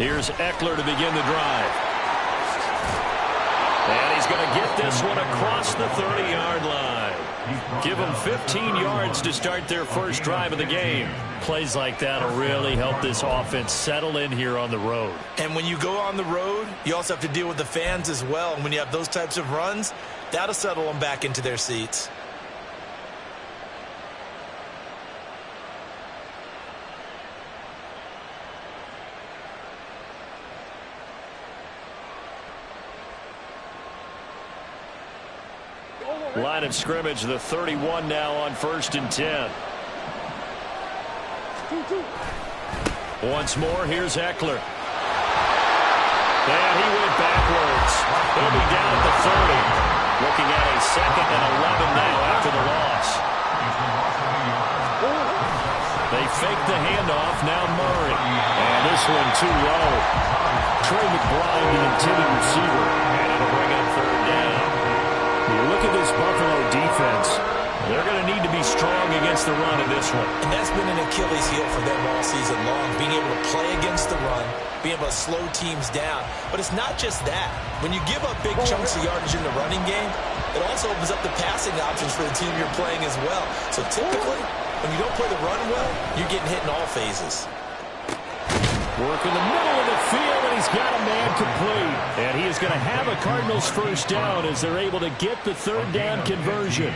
Here's Eckler to begin the drive. And he's going to get this one across the 30-yard line. Give them 15 yards to start their first drive of the game. Plays like that will really help this offense settle in here on the road. And when you go on the road, you also have to deal with the fans as well. And when you have those types of runs, that'll settle them back into their seats. Line of scrimmage, the 31 now on 1st and 10. Once more, here's Eckler. And he went backwards. He'll be down at the 30. Looking at a 2nd and 11 now after the loss. They fake the handoff, now Murray. And this one too low. Trey McBride, the intended receiver. And it'll bring up 3rd down. You look at this Buffalo defense, they're going to need to be strong against the run in this one. And that's been an Achilles heel for them all season long, being able to play against the run, being able to slow teams down. But it's not just that. When you give up big chunks of yardage in the running game, it also opens up the passing options for the team you're playing as well. So typically, when you don't play the run well, you're getting hit in all phases. Work in the middle of the field, and he's got a man complete. And he is going to have a Cardinals first down as they're able to get the 3rd down conversion.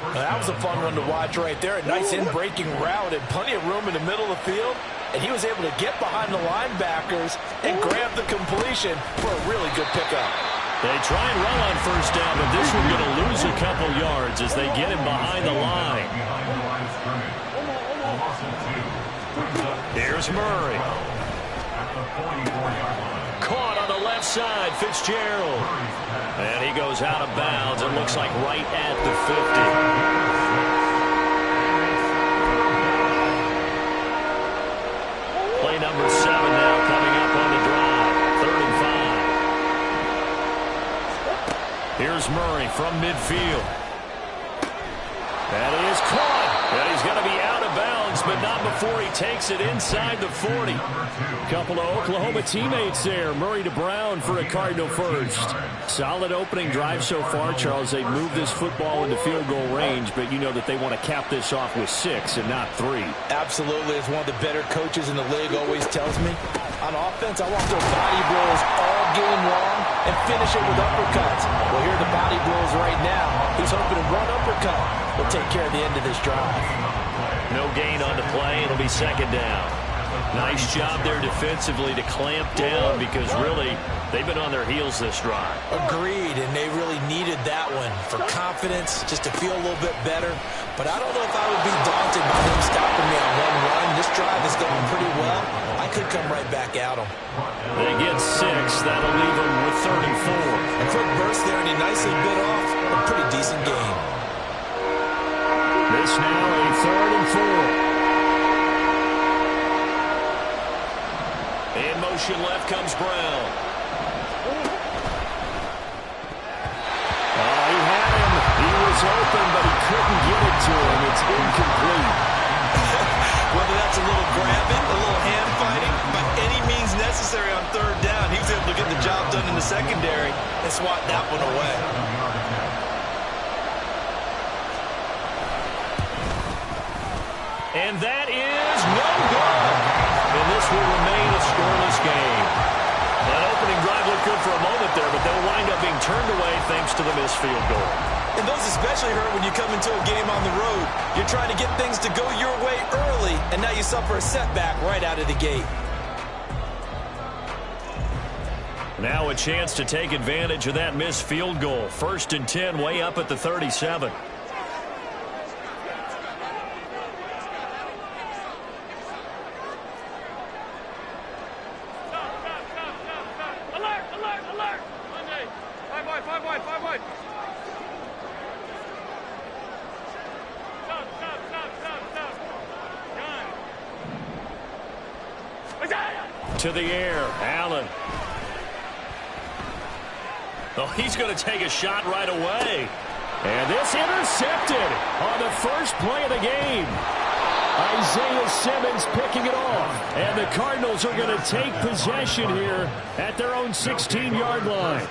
Well, that was a fun one to watch right there. A nice in-breaking route and plenty of room in the middle of the field. And he was able to get behind the linebackers and grab the completion for a really good pickup. They try and run on 1st down, but this one's going to lose a couple yards as they get him behind the line. Here's Murray. Caught on the left side, Fitzgerald. And he goes out of bounds. It looks like right at the 50. Play number 7 now coming up on the drive. 3rd and 5. Here's Murray from midfield. And he is caught. And he's going to be out of bounds, but not before he takes it inside the 40. Couple of Oklahoma teammates there. Murray to Brown for a Cardinal first. Solid opening drive so far, Charles. They've moved this football into field goal range, but you know that they want to cap this off with 6 and not 3. Absolutely. As one of the better coaches in the league always tells me, on offense, I want those body blows all game long and finish it with uppercuts. Well, here are the body blows right now. He's hoping to run uppercut will take care of the end of this drive. No gain on the play. It'll be 2nd down. Nice job there defensively to clamp down because really they've been on their heels this drive. Agreed, and they really needed that one for confidence, just to feel a little bit better. But I don't know if I would be daunted by them stopping me on one run. This drive is going pretty well. I could come right back at them. They get 6. That'll leave them with 3rd and 4. A quick burst there, and he nicely bit off a pretty decent gain. This now a 3rd and 4. In motion left comes Brown. Oh, he had him. He was open, but he couldn't get it to him. It's incomplete. Whether that's a little grabbing, a little hand fighting, by any means necessary on 3rd down, he was able to get the job done in the secondary and swat that one away. And that is no good. And this will remain a scoreless game. That opening drive looked good for a moment there, but they'll wind up being turned away thanks to the missed field goal. And those especially hurt when you come into a game on the road. You're trying to get things to go your way early, and now you suffer a setback right out of the gate. Now a chance to take advantage of that missed field goal. 1st and 10, way up at the 37. To the air, Allen. Oh, he's going to take a shot right away. And this intercepted on the first play of the game. Isaiah Simmons picking it off. And the Cardinals are going to take possession here at their own 16-yard line.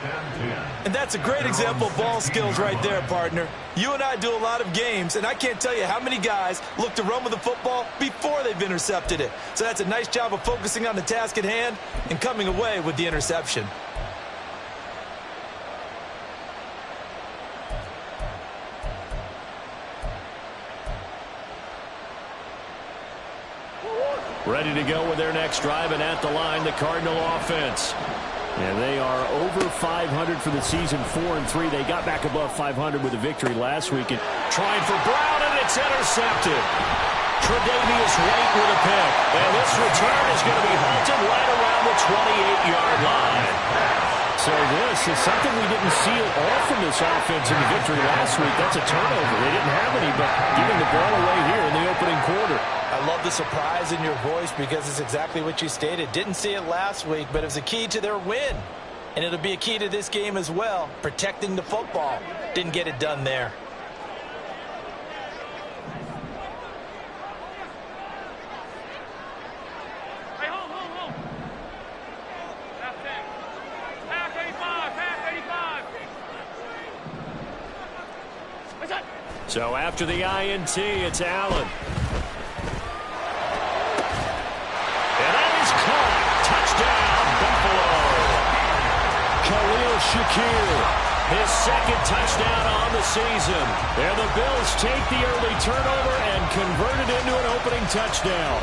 And that's a great example of ball skills right there, partner. You and I do a lot of games, and I can't tell you how many guys look to run with the football before they've intercepted it. So that's a nice job of focusing on the task at hand and coming away with the interception. Ready to go with their next drive, and at the line, the Cardinal offense. And they are over 500 for the season, 4-3. They got back above 500 with a victory last week. And trying for Brown, and it's intercepted. Tre'Davious White with a pick. And this return is going to be halted right around the 28-yard line. So this is something we didn't see at all from this offense in the victory last week. That's a turnover. They didn't have any, but giving the ball away here in the opening quarter. I love the surprise in your voice because it's exactly what you stated. Didn't see it last week, but it was a key to their win. And it'll be a key to this game as well, protecting the football. Didn't get it done there. Hey, hold. That's it. Pass 85. What's that? So after the INT, it's Allen. Shakir, his second touchdown on the season. And the Bills take the early turnover and convert it into an opening touchdown.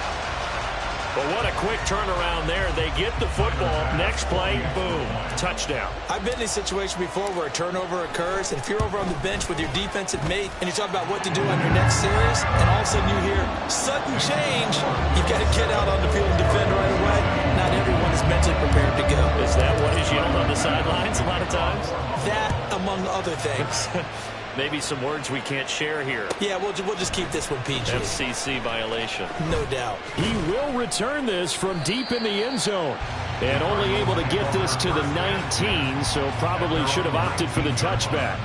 But what a quick turnaround there. They get the football. Next play, boom, touchdown. I've been in a situation before where a turnover occurs, and if you're over on the bench with your defensive mate and you talk about what to do on your next series, and all of a sudden you hear sudden change, you've got to get out on the field and defend right away. Not everyone is mentally prepared to go. Is that what is yelled on the sidelines a lot of times? That, among other things. Maybe some words we can't share here. Yeah, we'll just keep this one PG. FCC violation. No doubt. He will return this from deep in the end zone. And only able to get this to the 19, so probably should have opted for the touchback.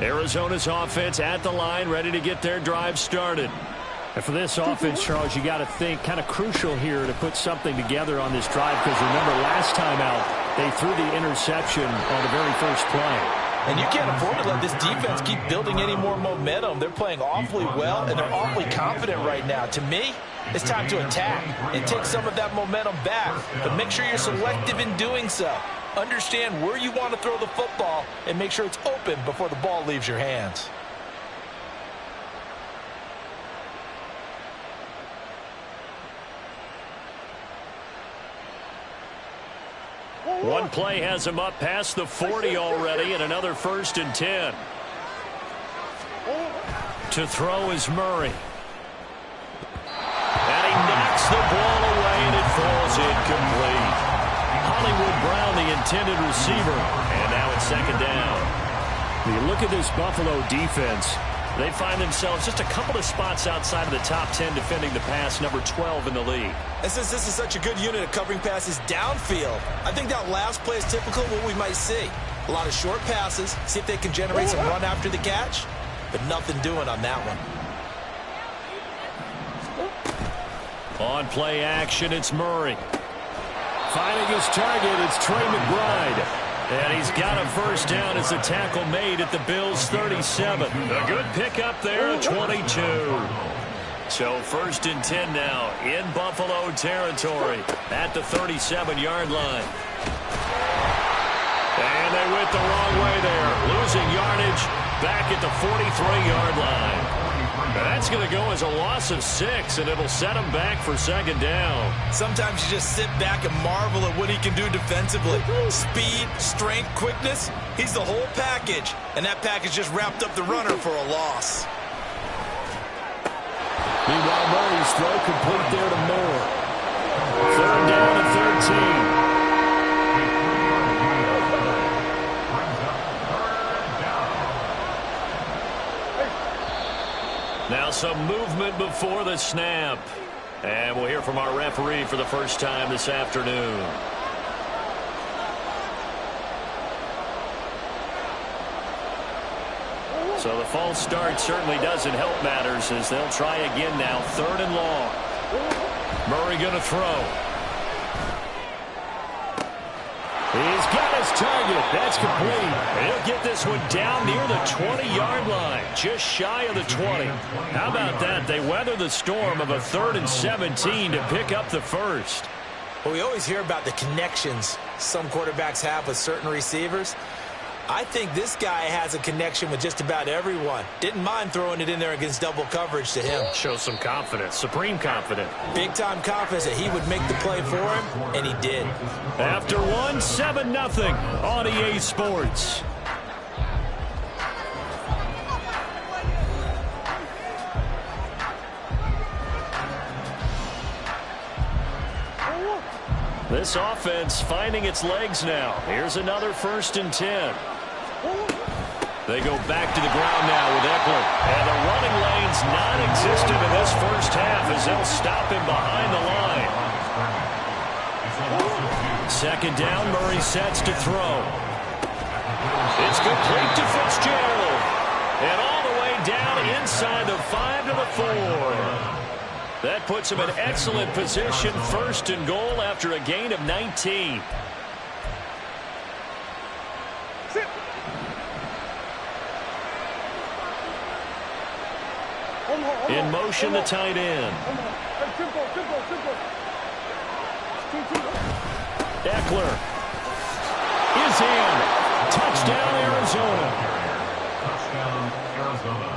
Arizona's offense at the line, ready to get their drive started. And for this offense, Charles, you got to think kind of crucial here to put something together on this drive, because remember last time out, they threw the interception on the very first play. And you can't afford to let this defense keep building any more momentum. They're playing awfully well, and they're awfully confident right now. To me, it's time to attack and take some of that momentum back, but make sure you're selective in doing so. Understand where you want to throw the football and make sure it's open before the ball leaves your hands. One play has him up past the 40 already, and another 1st and 10. To throw is Murray. And he knocks the ball away, and it falls incomplete. Hollywood Brown, the intended receiver. And now it's 2nd down. You look at this Buffalo defense. They find themselves just a couple of spots outside of the top 10 defending the pass, number 12 in the league. And since this is such a good unit of covering passes downfield, I think that last play is typical of what we might see. A lot of short passes, see if they can generate some run after the catch, but nothing doing on that one. On play action, it's Murray. Finding his target, it's Trey McBride. And he's got a 1st down as the tackle made at the Bills' 37. A good pickup there at 22. So 1st and 10 now in Buffalo territory at the 37-yard line. And they went the wrong way there, losing yardage back at the 43-yard line. That's going to go as a loss of 6, and it'll set him back for 2nd down. Sometimes you just sit back and marvel at what he can do defensively. Speed, strength, quickness, he's the whole package. And that package just wrapped up the runner for a loss. Meanwhile, Murray's throw complete there to Moore. 3rd down and 13. Now some movement before the snap. And we'll hear from our referee for the first time this afternoon. So the false start certainly doesn't help matters as they'll try again now. 3rd and long. Murray going to throw. He's got his target. That's complete. He'll get this one down near the 20-yard line, just shy of the 20. How about that? They weather the storm of a 3rd and 17 to pick up the first. Well, we always hear about the connections some quarterbacks have with certain receivers. I think this guy has a connection with just about everyone. Didn't mind throwing it in there against double coverage to him. Shows some confidence, supreme confidence. Big-time confidence that he would make the play for him, and he did. After one, 7-0 on EA Sports. This offense finding its legs now. Here's another 1st and 10. They go back to the ground now with Eckler. And the running lane's non-existent in this first half as they'll stop him behind the line. 2nd down, Murray sets to throw. It's complete to Fitzgerald. And all the way down inside the 5 to the 4. That puts him in excellent position, 1st and goal after a gain of 19. In motion, the tight end. Eckler is in. Touchdown, Arizona. Touchdown, Arizona.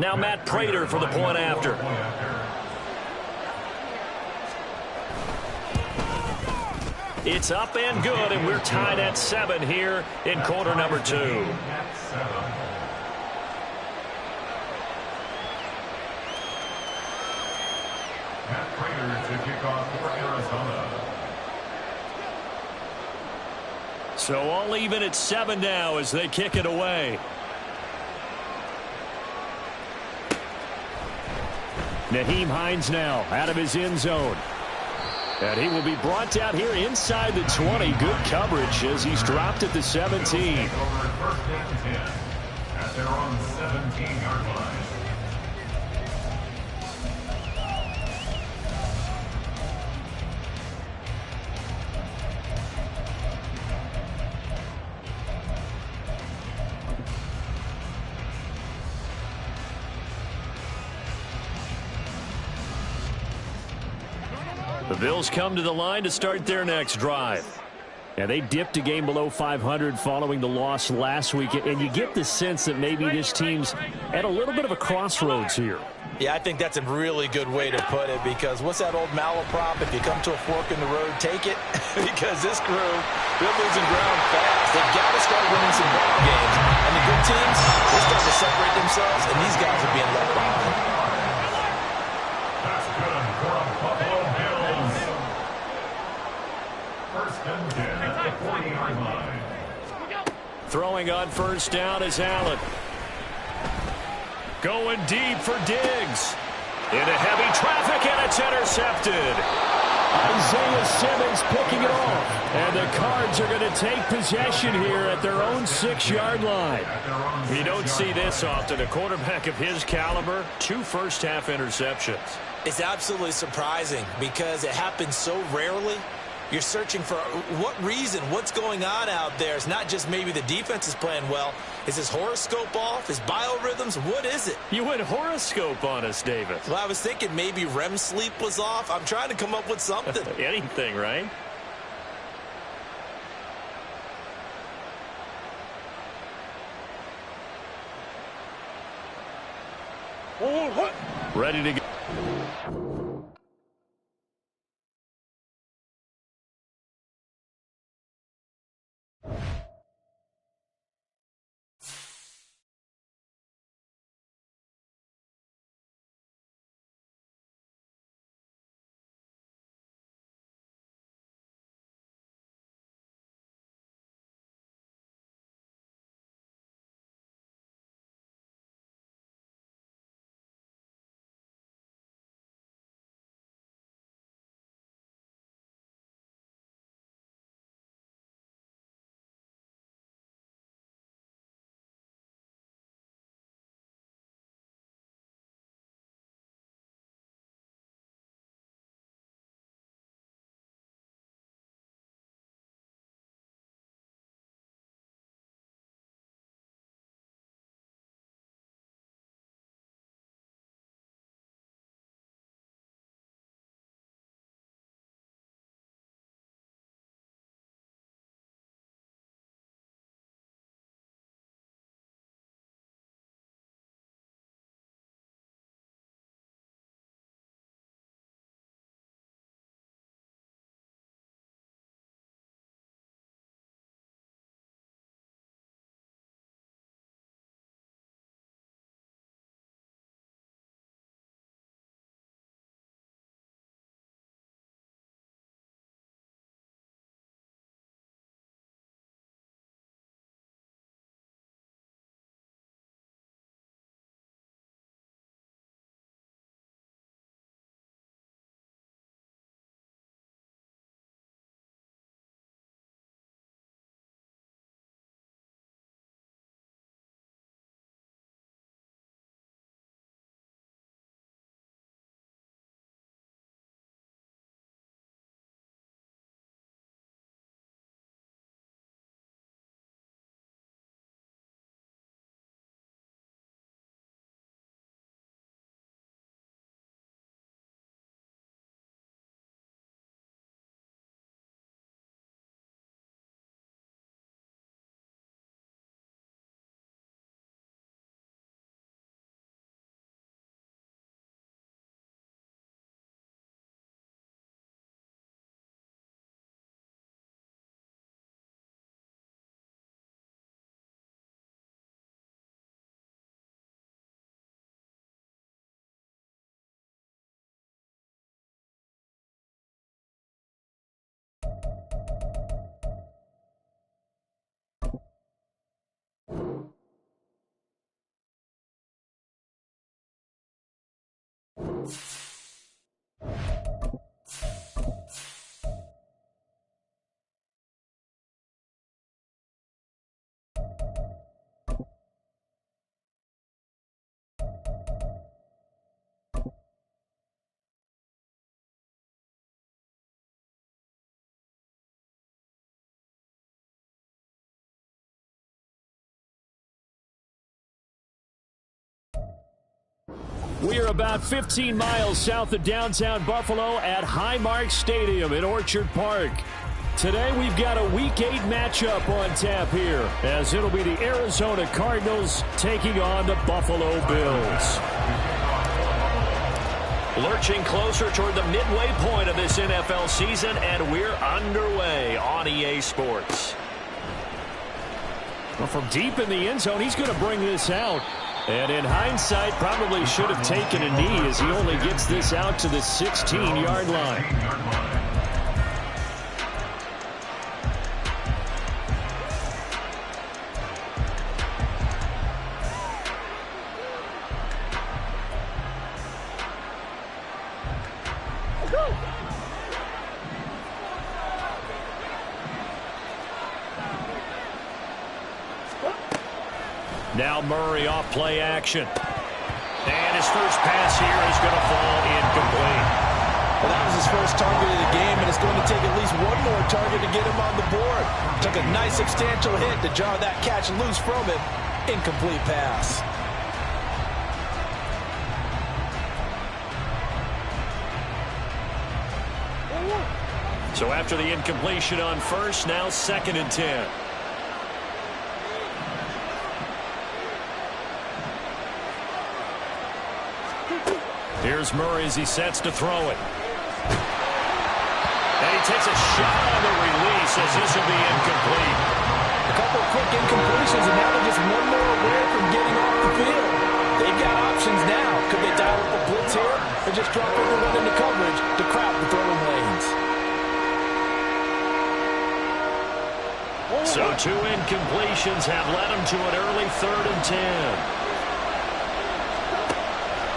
Now Matt Prater for the point after. It's up and good, and we're tied at 7 here in quarter number 2. Matt Prater to kick off for Arizona. So all even at 7 now as they kick it away. Nyheim Hines now out of his end zone. And he will be brought down here inside the 20. Good coverage as he's dropped at the 17. Over 1st and 10 at their own 17-yard line. The Bills come to the line to start their next drive. And they dipped a game below 500 following the loss last week. And you get the sense that maybe this team's at a little bit of a crossroads here. Yeah, I think that's a really good way to put it because what's that old malaprop? If you come to a fork in the road, take it. Because this crew, they're losing ground fast. They've got to start winning some ball games. And the good teams, they're starting to separate themselves, and these guys are being left behind. That's good for a Buffalo Bills. 1st and 10 at the 40-yard line. Throwing on 1st down is Allen. Going deep for Diggs. Into heavy traffic, and it's intercepted. Isaiah Simmons picking it off. And the Cards are going to take possession here at their own 6-yard line. You don't see this often. A quarterback of his caliber, 2 first-half interceptions. It's absolutely surprising because it happens so rarely. You're searching for what reason, what's going on out there. It's not just maybe the defense is playing well. Is his horoscope off? His biorhythms? What is it? You went horoscope on us, David. Well, I was thinking maybe REM sleep was off. I'm trying to come up with something. Anything, right? Ready to go. We are about 15 miles south of downtown Buffalo at Highmark Stadium in Orchard Park. Today we've got a Week 8 matchup on tap here, as it'll be the Arizona Cardinals taking on the Buffalo Bills. Lurching closer toward the midway point of this NFL season, and we're underway on EA Sports. Well, from deep in the end zone, he's going to bring this out. And in hindsight, probably should have taken a knee as he only gets this out to the 16-yard line. Now Murray off play action. And his first pass here is going to fall incomplete. Well, that was his first target of the game, and it's going to take at least one more target to get him on the board. Took a nice substantial hit to jar that catch loose from it. Incomplete pass. So after the incompletion on first, now 2nd and 10. Here's Murray as he sets to throw it. And he takes a shot on the release as this will be incomplete. A couple of quick incompletions, and now they're just one more away from getting off the field. They've got options now. Could they dial up a blitz here or just drop everyone into coverage to crowd the throwing lanes? So 2 incompletions have led him to an early 3rd and 10.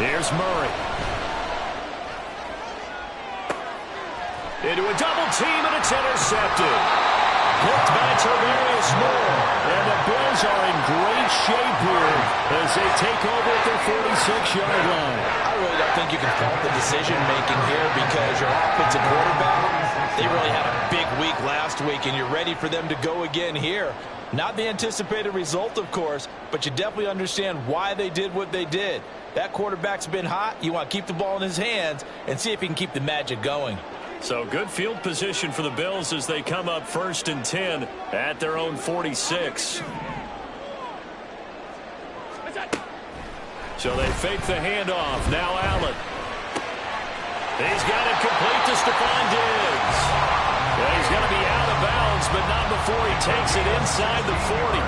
Here's Murray. Into a double team, and it's intercepted. Picked by Tavarius Moore. And the Bills are in great shape here as they take over at their 46-yard line. I really don't think you can fault the decision-making here because your offensive quarterback, they really had a big week last week, and you're ready for them to go again here. Not the anticipated result, of course, but you definitely understand why they did what they did. That quarterback's been hot. You want to keep the ball in his hands and see if he can keep the magic going. So good field position for the Bills as they come up 1st and 10 at their own 46. So they fake the handoff. Now Allen. He's got it complete to Stephon Diggs. And he's going to be out of bounds, but not before he takes it inside the 40.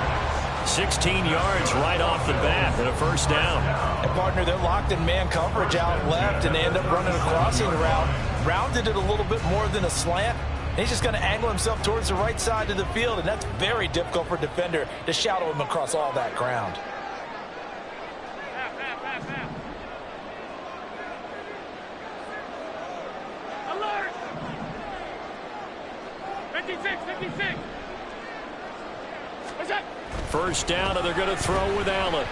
16 yards right off the bat and a first down. And partner, they're locked in man coverage out left, and they end up running a crossing route. Rounded it a little bit more than a slant. And he's just going to angle himself towards the right side of the field, and that's very difficult for a defender to shadow him across all that ground. Alert! 56, 56. What's that? First down, and they're going to throw with Allen.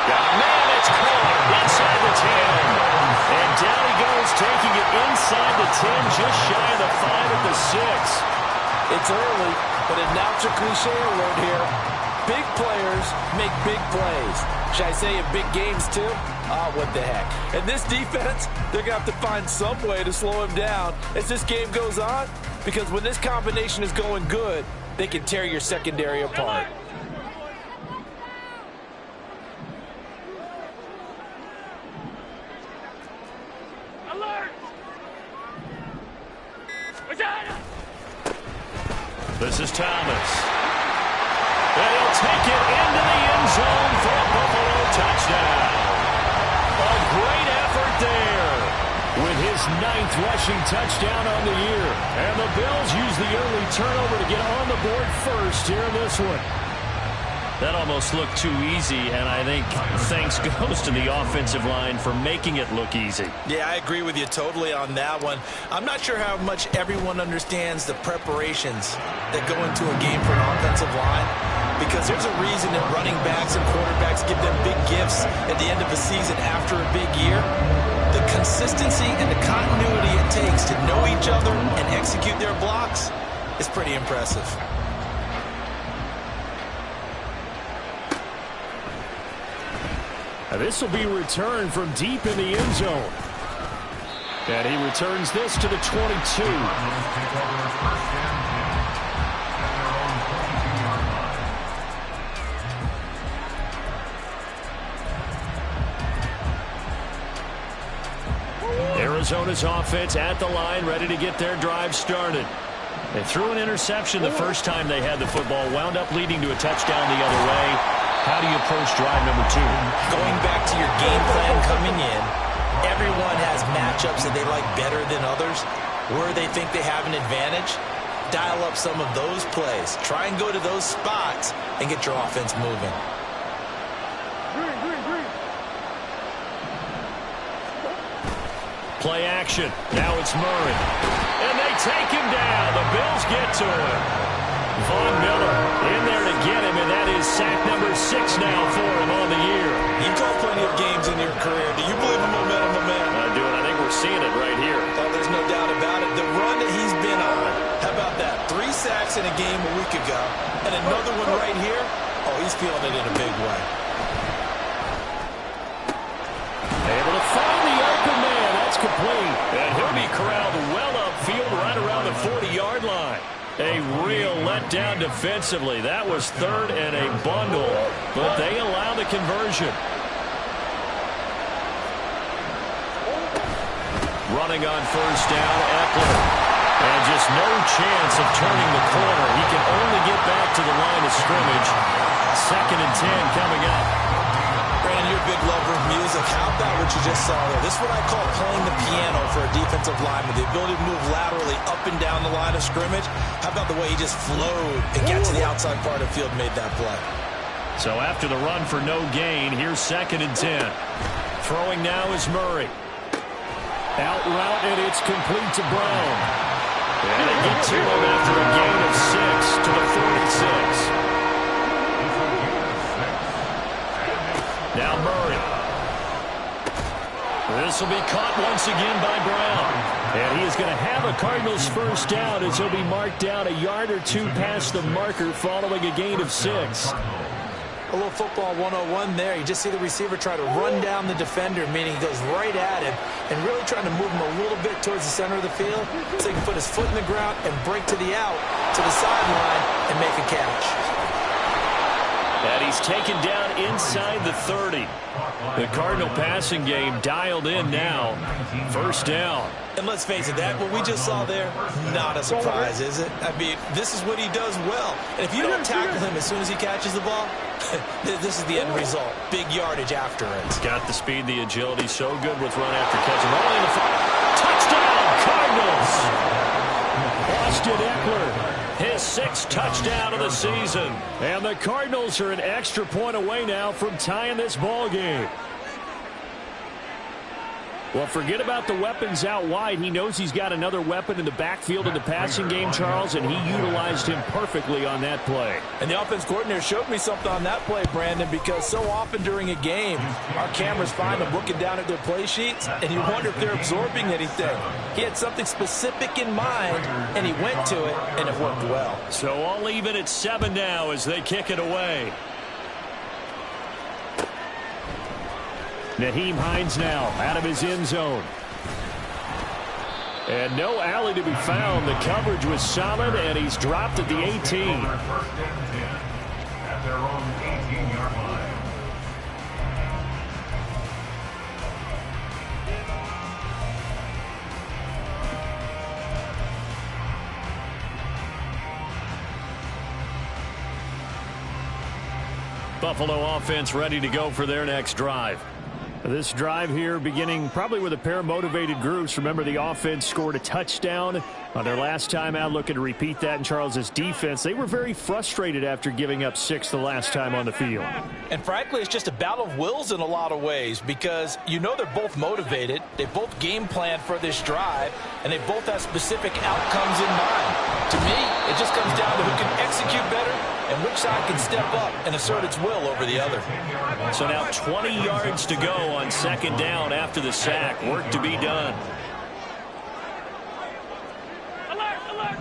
Got a man, it's caught inside the 10. And down he goes, taking it inside the 10, just shy of the 5 at the 6. It's early, but announce a cliche alert here. Big players make big plays. Should I say in big games too? What the heck. And this defense, they're going to have to find some way to slow him down as this game goes on. Because when this combination is going good, they can tear your secondary apart. Alert! This is Thomas. And he'll take it into the end zone for a Buffalo touchdown. A great effort there with his 9th rushing touchdown on the year. And the Bills use the early turnover to get on the board first here in this one. That almost looked too easy, and I think thanks goes to the offensive line for making it look easy. Yeah, I agree with you totally on that one. I'm not sure how much everyone understands the preparations that go into a game for an offensive line, because there's a reason that running backs and quarterbacks give them big gifts at the end of a season after a big year. The consistency and the continuity it takes to know each other and execute their blocks is pretty impressive. This will be returned from deep in the end zone. And he returns this to the 22. Arizona's offense at the line, ready to get their drive started. They threw an interception the first time they had the football, wound up leading to a touchdown the other way. How do you approach drive number 2? Going back to your game plan coming in, everyone has matchups that they like better than others. Where they think they have an advantage, dial up some of those plays. Try and go to those spots and get your offense moving. Play action. Now it's Murray. And they take him down. The Bills get to him. Von Miller in there to get him, and that is sack number 6 now for him on the year. You've called plenty of games in your career. Do you believe in momentum, my man? I do, and I think we're seeing it right here. Oh, there's no doubt about it. The run that he's been on, how about that? 3 sacks in a game a week ago, and another one right here. Oh, he's feeling it in a big way. Able to find the open man. That's complete. And he'll be corralled well upfield right around the 40-yard line. A real letdown defensively. That was 3rd and a bundle, but they allow the conversion. Running on first down, Eckler. And just no chance of turning the corner. He can only get back to the line of scrimmage. 2nd and 10 coming up. Brandon, you're a big lover of music. How about what you just saw there? This is what I call playing the piano for a defensive lineman. The ability to move laterally up and down the line of scrimmage. How about the way he just flowed and got to the outside part of the field and made that play? So after the run for no gain, here's 2nd and 10. Throwing now is Murray. Out route, and it's complete to Brown. And they get to him after a gain of 6 to the 46. Now Murray. This will be caught once again by Brown. And he is going to have a Cardinals first down as he'll be marked down a yard or 2 past the marker following a gain of 6. A little football 101 there. You just see the receiver try to run down the defender, meaning he goes right at him and really trying to move him a little bit towards the center of the field so he can put his foot in the ground and break to the out, to the sideline, and make a catch. And he's taken down inside the 30. The Cardinal passing game dialed in now. First down. And let's face it, that what we just saw there, not a surprise, is it? I mean, this is what he does well. And if you don't tackle him as soon as he catches the ball, this is the end result. Big yardage after it. He's got the speed, the agility, so good with run after catch. Rolling the touchdown, Cardinals! Austin Eckler. His 6th touchdown of the season. And the Cardinals are an extra point away now from tying this ball game. Well, forget about the weapons out wide. He knows he's got another weapon in the backfield in the passing game, Charles, and he utilized him perfectly on that play. And the offense coordinator showed me something on that play, Brandon, because so often during a game, our cameras find them looking down at their play sheets, and you wonder if they're absorbing anything. He had something specific in mind, and he went to it, and it worked well. So all even at 7 now as they kick it away. Nyheim Hines now out of his end zone. And no alley to be found. The coverage was solid, and he's dropped at the 18. First and 10 at their own 18-yard line. Buffalo offense ready to go for their next drive. This drive here beginning probably with a pair of motivated groups. Remember, the offense scored a touchdown On their last time out, looking to repeat that in Charles's defense, they were very frustrated after giving up 6 the last time on the field. And frankly, it's just a battle of wills in a lot of ways because you know they're both motivated, they both game plan for this drive, and they both have specific outcomes in mind. To me, it just comes down to who can execute better and which side can step up and assert its will over the other. So now 20 yards to go on second down after the sack. Work to be done.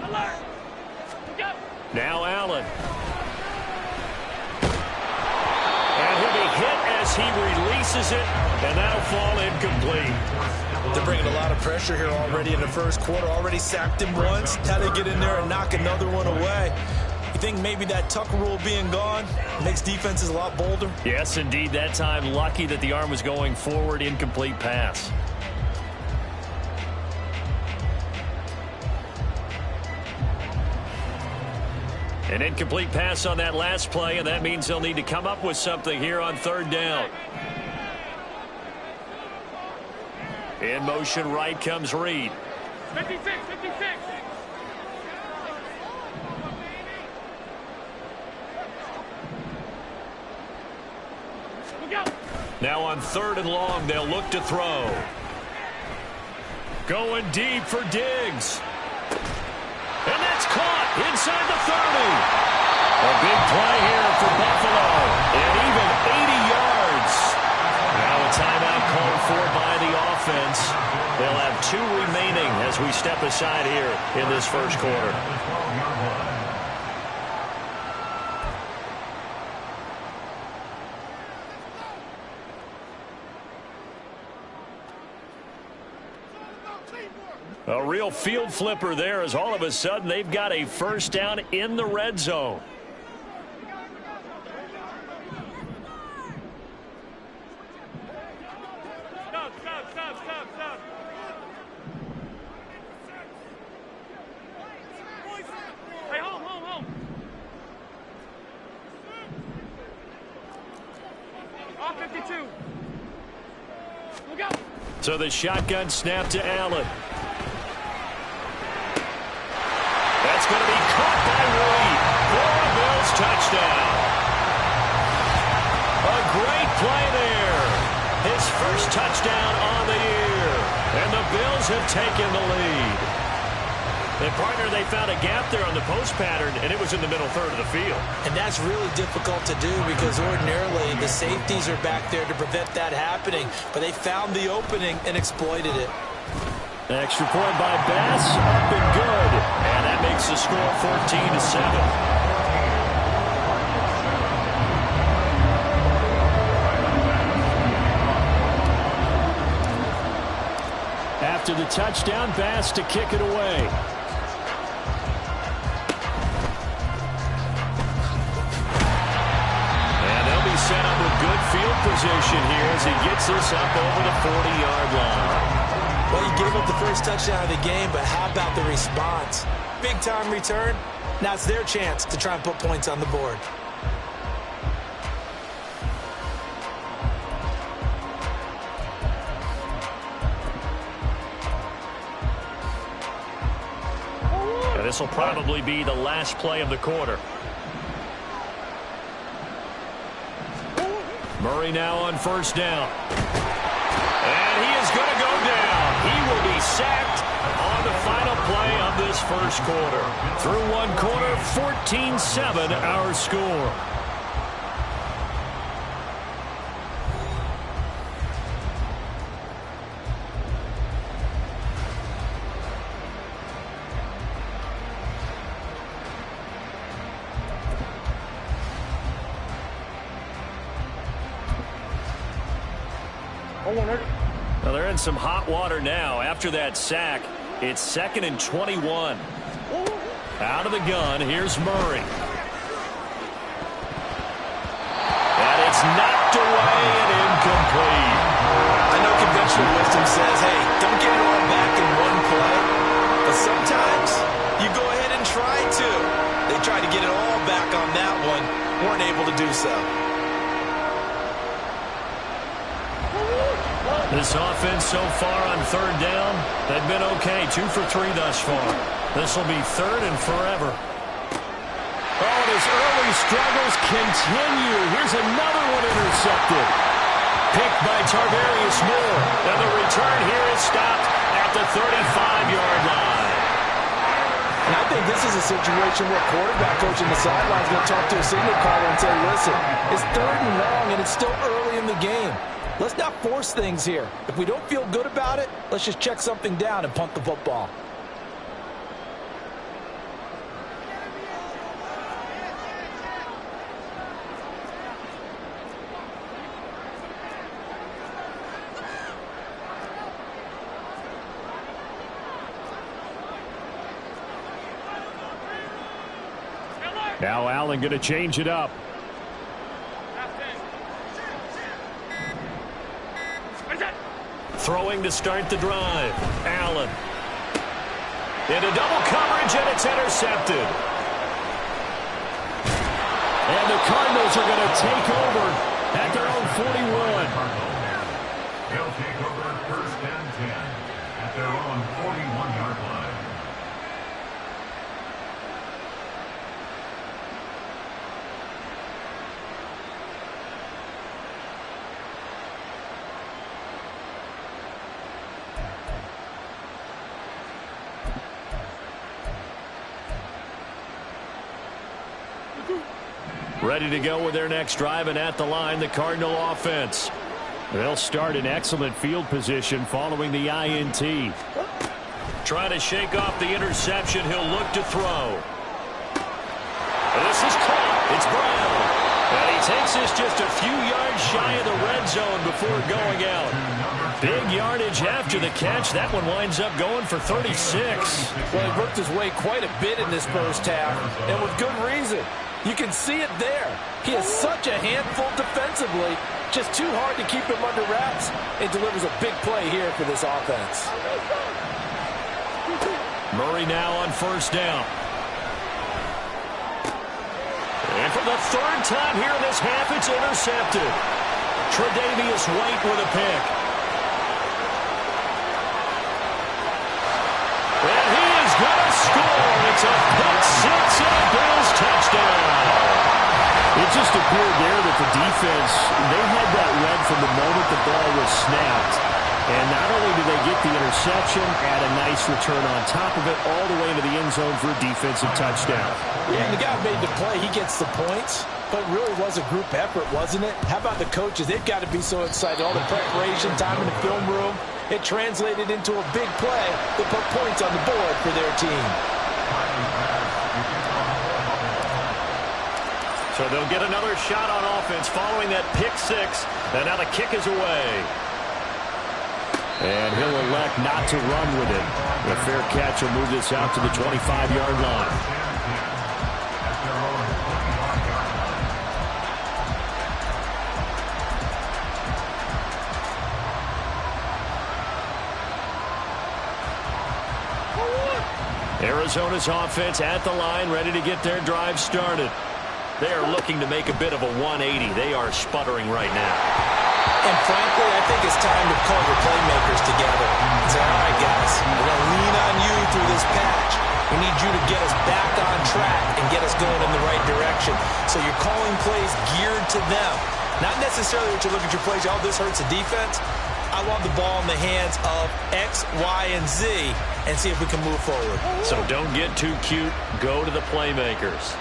Alert! Go! Now Allen. And he'll be hit as he releases it, and that'll fall incomplete. They're bringing a lot of pressure here already in the first quarter. Already sacked him once. Had to get in there and knock another one away. You think maybe that tuck rule being gone makes defenses a lot bolder? Yes, indeed. That time, lucky that the arm was going forward. Incomplete pass. An incomplete pass on that last play, and that means they'll need to come up with something here on third down. In motion right comes Reed. 56. Go! Now on third and long, they'll look to throw. Going deep for Diggs. And that's caught inside the 30. A big play here for Buffalo. And even 80 yards. Now a timeout called for by the offense. They'll have 2 remaining as we step aside here in this first quarter. A real field flipper there as all of a sudden they've got a first down in the red zone. Stop. Hey, home. Off 52. We'll go. So the shotgun snap to Allen. That's going to be caught by Reed for a Bills touchdown. A great play there. His first touchdown on the year. And the Bills have taken the lead. And partner, they found a gap there on the post pattern, and it was in the middle third of the field. And that's really difficult to do because ordinarily the safeties are back there to prevent that happening. But they found the opening and exploited it. Extra point by Bass, up and good. And that makes the score 14-7. After the touchdown, Bass to kick it away. And they'll be set up with good field position here as he gets this up over the 40-yard line. Well, you gave up the first touchdown of the game, but how about the response? Big-time return. Now it's their chance to try and put points on the board. This will probably be the last play of the quarter. Murray now on first down. And he is going to go down. He will be sacked on the final play of this first quarter. Through one quarter, 14-7 our score. Well, they're in some hot water now. After that sack, it's 2nd and 21. Out of the gun, here's Murray. And it's knocked away and incomplete. I know conventional wisdom says, hey, don't get it all back in one play. But sometimes you go ahead and try to. They tried to get it all back on that one. Weren't able to do so. This offense so far on third down, they've been okay. 2 for 3 thus far. This will be third and forever. Oh, and his early struggles continue. Here's another one intercepted. Picked by Tarvarius Moore. And the return here is stopped at the 35-yard line. And I think this is a situation where quarterback coach in the sideline is going to talk to a signal caller and say, listen, it's third and long and it's still early in the game. Let's not force things here. If we don't feel good about it, let's just check something down and punt the football. Now Allen going to change it up. Throwing to start the drive. Allen. Into double coverage, and it's intercepted. And the Cardinals are going to take over at their own 41. They'll take over first and 10 at their own 41-yard line. Ready to go with their next drive, and at the line, the Cardinal offense. They'll start in excellent field position following the INT. Trying to shake off the interception. He'll look to throw. This is caught. It's Brown. And he takes this just a few yards shy of the red zone before going out. Big yardage after the catch. That one winds up going for 36. Well, he worked his way quite a bit in this first half, and with good reason. You can see it there. He is such a handful defensively. Just too hard to keep him under wraps. It delivers a big play here for this offense. Murray now on first down. And for the third time here in this half, it's intercepted. Tre'Davious White with a pick. And he is going to score. It's a pick six and a Bills touchdown. It just appeared there that the defense, they had that read from the moment the ball was snapped. And not only did they get the interception, add a nice return on top of it, all the way to the end zone for a defensive touchdown. Yeah, the guy made the play. He gets the points. But it really was a group effort, wasn't it? How about the coaches? They've got to be so excited. All the preparation time in the film room. It translated into a big play that put points on the board for their team. So they'll get another shot on offense following that pick six. And now the kick is away. And he'll elect not to run with it. The fair catch will move this out to the 25-yard line. Arizona's offense at the line, ready to get their drive started. They are looking to make a bit of a 180. They are sputtering right now. And frankly, I think it's time to call your playmakers together and say, all right, guys, we're going to lean on you through this patch. We need you to get us back on track and get us going in the right direction. So you're calling plays geared to them. Not necessarily that you look at your plays, oh, this hurts the defense. I want the ball in the hands of X, Y, and Z and see if we can move forward. So don't get too cute. Go to the playmakers.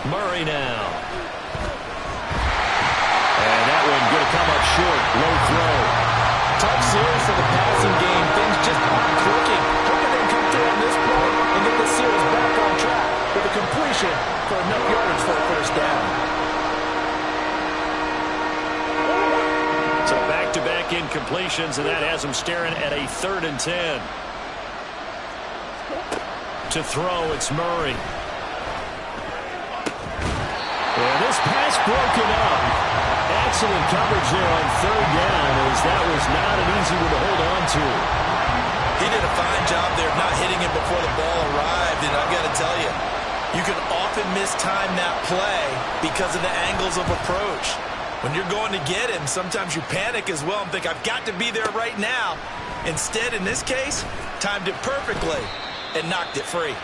Murray now. And that one going to come up short. Low throw. Tough series for the passing game. Things just aren't clicking. How can they come through on this play and get the series back on track with a completion for enough yardage for a first down? So back-to-back incompletions, and that has them staring at a 3rd and 10. To throw, it's Murray. And this pass broken up. Excellent coverage there on 3rd down, as that was not an easy one to hold on to. He did a fine job there of not hitting it before the ball arrived, and I've got to tell you, you can often mistime that play because of the angles of approach. When you're going to get him, sometimes you panic as well and think, I've got to be there right now. Instead, in this case, timed it perfectly and knocked it free.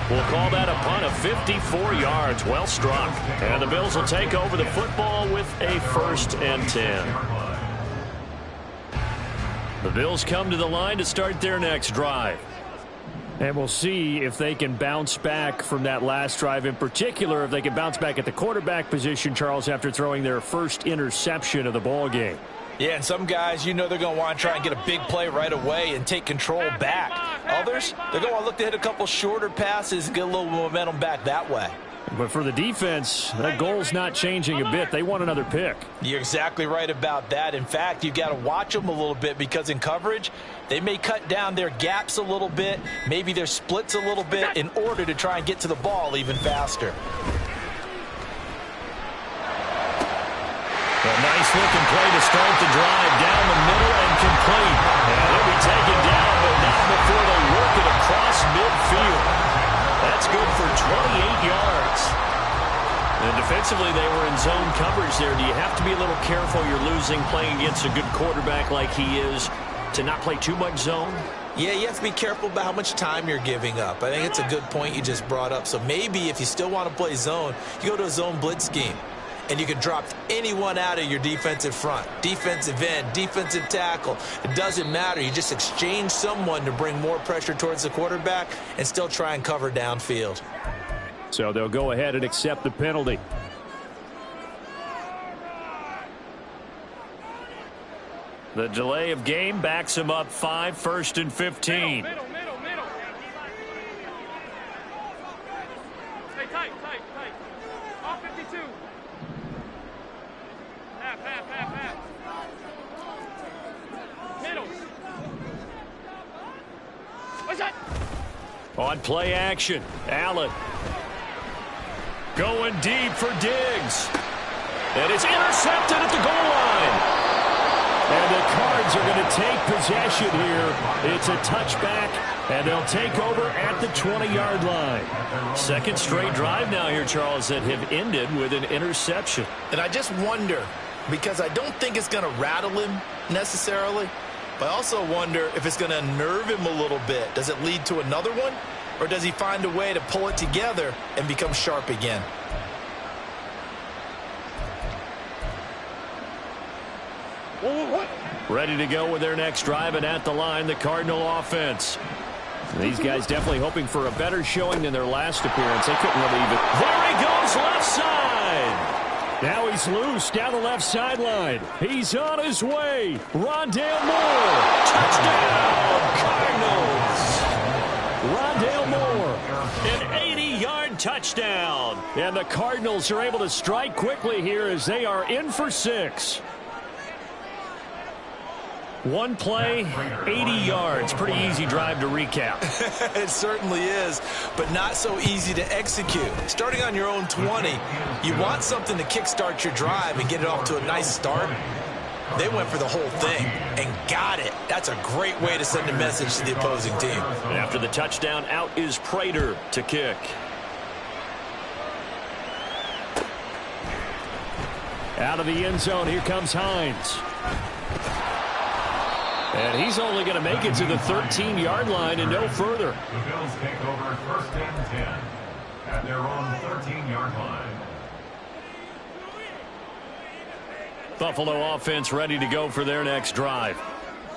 We'll call that a punt of 54 yards. Well struck. And the Bills will take over the football with a 1st and 10. The Bills come to the line to start their next drive. And we'll see if they can bounce back from that last drive. In particular, if they can bounce back at the quarterback position, Charles, after throwing their first interception of the ball game. Yeah, and some guys, you know they're going to want to try and get a big play right away and take control back. Others, they're going to want to look to hit a couple shorter passes and get a little momentum back that way. But for the defense, that goal's not changing a bit. They want another pick. You're exactly right about that. In fact, you've got to watch them a little bit because in coverage, they may cut down their gaps a little bit, maybe their splits a little bit in order to try and get to the ball even faster. A nice-looking play to start the drive down the middle and complete. And they'll be taken down, but not before they work it across midfield. That's good for 28 yards. And defensively, they were in zone coverage there. Do you have to be a little careful you're losing playing against a good quarterback like he is to not play too much zone? Yeah, you have to be careful about how much time you're giving up. I think it's a good point you just brought up. So maybe if you still want to play zone, you go to a zone blitz scheme. And you can drop anyone out of your defensive front, defensive end, defensive tackle. It doesn't matter. You just exchange someone to bring more pressure towards the quarterback and still try and cover downfield. So they'll go ahead and accept the penalty. The delay of game backs him up 5, 1st and 15. Middle. Stay tight. Off 52. Half. Middle. What's that? On play action, Allen. Going deep for Diggs. And it's intercepted at the goal line. And the Cards are going to take possession here. It's a touchback, and they'll take over at the 20-yard line. Second straight drive now here, Charles, that have ended with an interception. And I just wonder, because I don't think it's going to rattle him necessarily, but I also wonder if it's going to nerve him a little bit. Does it lead to another one, or does he find a way to pull it together and become sharp again? Ready to go with their next drive, and at the line, the Cardinal offense. These guys definitely hoping for a better showing than their last appearance. They couldn't believe it. There he goes, left side. Now he's loose down the left sideline. He's on his way. Rondale Moore. Touchdown, Cardinals. Rondale Moore. An 80-yard touchdown. And the Cardinals are able to strike quickly here as they are in for 6. One play, 80 yards. Pretty easy drive to recap. It certainly is, but not so easy to execute. Starting on your own 20, you want something to kickstart your drive and get it off to a nice start. They went for the whole thing and got it. That's a great way to send a message to the opposing team. After the touchdown, out is Prater to kick. Out of the end zone, here comes Hines. And he's only going to make it to the 13-yard line and no further. The Bills take over 1st and 10 at their own 13-yard line. Buffalo offense ready to go for their next drive.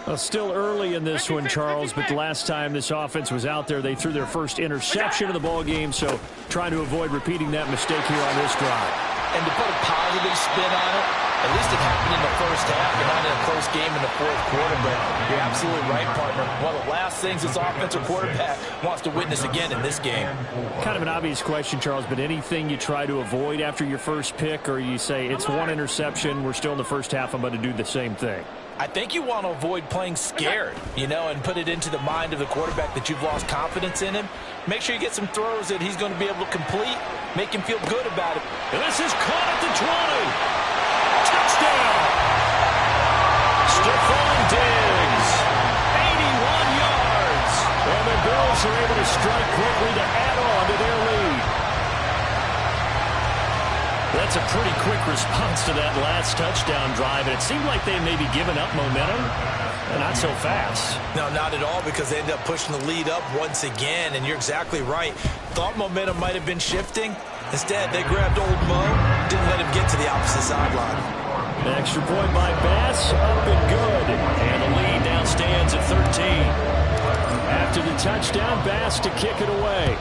Well, still early in this one, Charles, but the last time this offense was out there, they threw their first interception of the ball game, so trying to avoid repeating that mistake here on this drive. And to put a positive spin on it, at least it happened in the first half and not in a close game in the fourth quarter. But you're absolutely right, partner. One of the last things this offensive quarterback wants to witness again in this game. Kind of an obvious question, Charles, but anything you try to avoid after your first pick, or you say it's one interception, we're still in the first half, I'm going to do the same thing? I think you want to avoid playing scared, and put it into the mind of the quarterback that you've lost confidence in him. Make sure you get some throws that he's going to be able to complete, make him feel good about it. And this is caught at the 20. Touchdown! Stephon Diggs, 81 yards. And the Bills are able to strike quickly to add on to their lead. Let's That's a pretty quick response to that last touchdown drive, and it seemed like they maybe given up momentum. Not so fast. No, not at all, because they ended up pushing the lead up once again, and you're exactly right. Thought momentum might have been shifting. Instead, they grabbed old Mo, didn't let him get to the opposite sideline. Extra point by Bass, up and good. And the lead now stands at 13. After the touchdown, Bass to kick it away.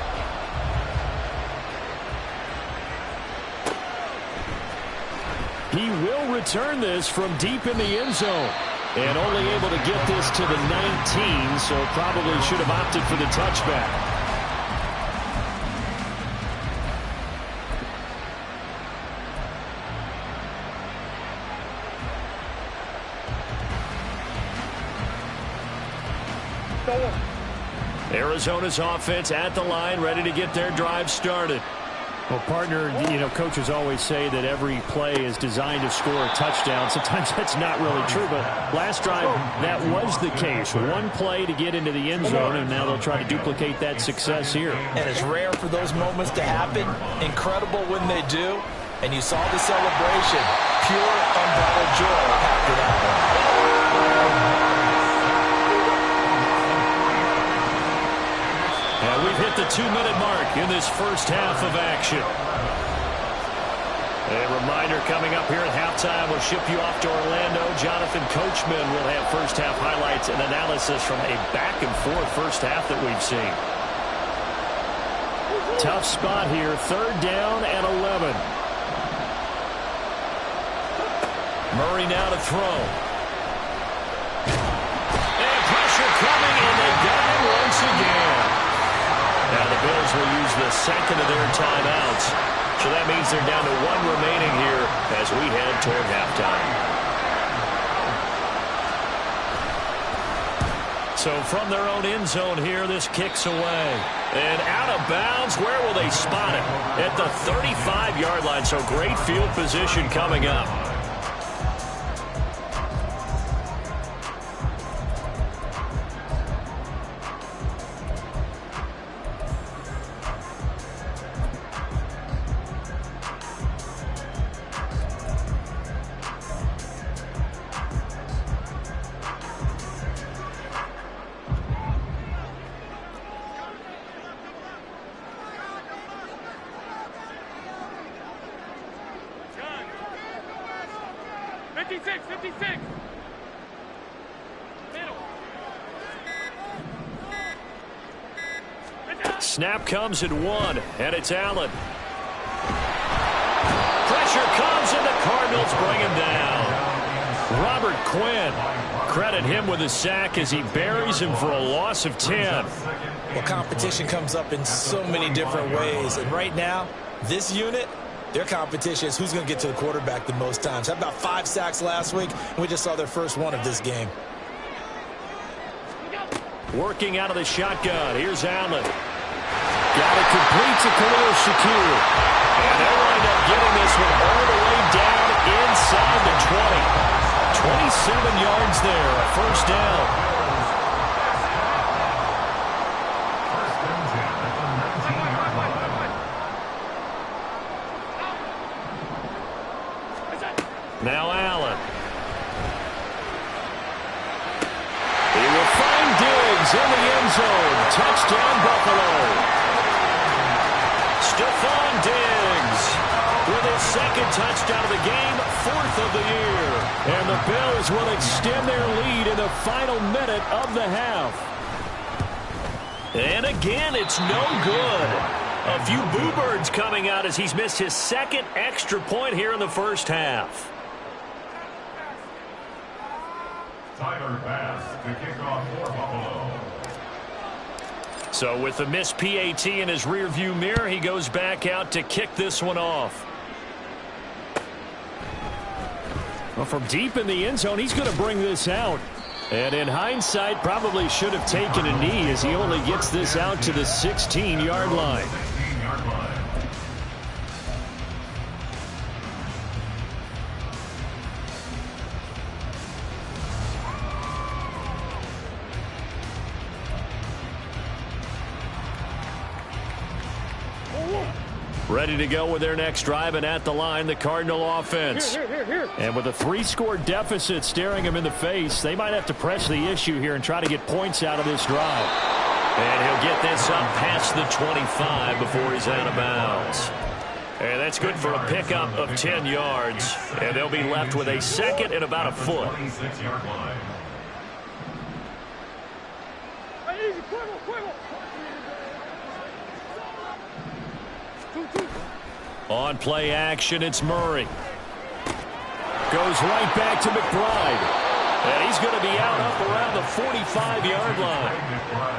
He will return this from deep in the end zone. And only able to get this to the 19, so probably should have opted for the touchback. Arizona's offense at the line, ready to get their drive started. Well, partner, coaches always say that every play is designed to score a touchdown. Sometimes that's not really true, but last drive, that was the case. One play to get into the end zone, and now they'll try to duplicate that success here. And it's rare for those moments to happen. Incredible when they do. And you saw the celebration. Pure, unbridled joy after that one. And we've hit the 2-minute mark in this first half of action. A reminder coming up here at halftime, we'll ship you off to Orlando. Jonathan Coachman will have first half highlights and analysis from a back-and-forth first half that we've seen. Tough spot here, 3rd down and 11. Murray now to throw. And pressure coming, and they got him once again. Now the Bills will use the second of their timeouts. So that means they're down to 1 remaining here as we head toward halftime. So from their own end zone here, this kicks away. And out of bounds, where will they spot it? At the 35-yard line, so great field position coming up. Snap comes at 1, and it's Allen. Pressure comes, and the Cardinals bring him down. Robert Quinn, credit him with a sack as he buries him for a loss of 10. Well, competition comes up in so many different ways, and right now, this unit, their competition is who's going to get to the quarterback the most times. Had about 5 sacks last week, and we just saw their first one of this game. Working out of the shotgun, here's Allen. Got it complete to Khalil Shakir. And they'll wind up getting this one all the way down inside the 20. 27 yards there, a first down. Now Allen. He will find Diggs in the end zone. Touchdown, Buffalo. Stephon Diggs with his 2nd touchdown of the game, 4th of the year. And the Bills will extend their lead in the final minute of the half. And again, it's no good. A few boo birds coming out as he's missed his 2nd extra point here in the first half. Tyler Bass to kick off for Buffalo. So with the missed PAT in his rearview mirror, he goes back out to kick this one off. Well, from deep in the end zone, he's going to bring this out. And in hindsight, probably should have taken a knee as he only gets this out to the 16-yard line. Ready to go with their next drive, and at the line, the Cardinal offense. And with a 3-score deficit staring them in the face, they might have to press the issue here and try to get points out of this drive. And he'll get this up past the 25 before he's out of bounds. And that's good for a pickup of 10 yards. And they'll be left with a second and about a foot. On play action, it's Murray. Goes right back to McBride. And he's going to be out up around the 45-yard line.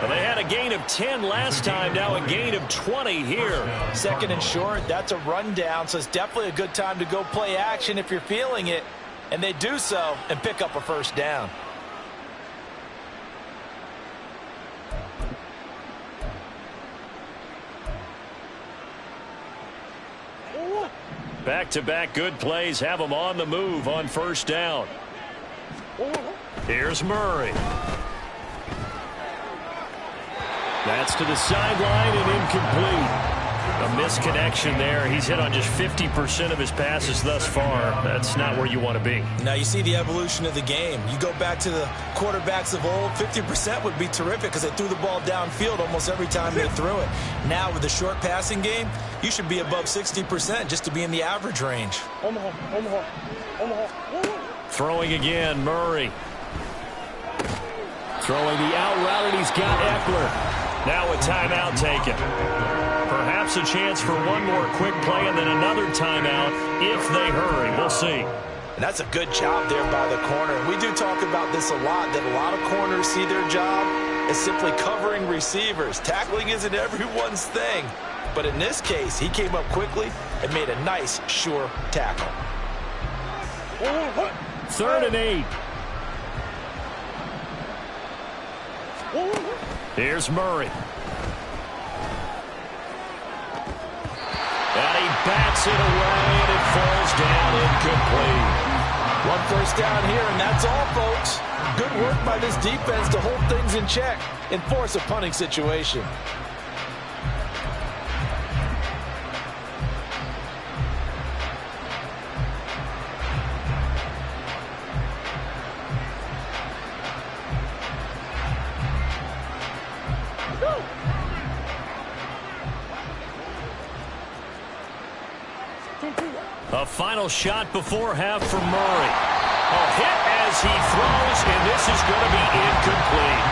And they had a gain of 10 last time, now a gain of 20 here. Second and short, that's a rundown, so it's definitely a good time to go play action if you're feeling it. And they do so and pick up a first down. Back-to-back good plays have them on the move on first down. Here's Murray. That's to the sideline and incomplete. A misconnection there. He's hit on just 50% of his passes thus far. That's not where you want to be. Now you see the evolution of the game. You go back to the quarterbacks of old, 50% would be terrific because they threw the ball downfield almost every time they threw it. Now with the short passing game, you should be above 60% just to be in the average range. Throwing again, Murray. Throwing the out route, and he's got Eckler. Now a timeout taken. Perhaps a chance for one more quick play and then another timeout if they hurry. We'll see. And that's a good job there by the corner. We do talk about this a lot, that a lot of corners see their job as simply covering receivers. Tackling isn't everyone's thing. But in this case, he came up quickly and made a nice, sure tackle. 3rd and 8. Here's Murray. And he bats it away, and it falls down incomplete. One first down here, and that's all, folks. Good work by this defense to hold things in check and force a punting situation. A final shot before half from Murray. A hit as he throws, and this is going to be incomplete.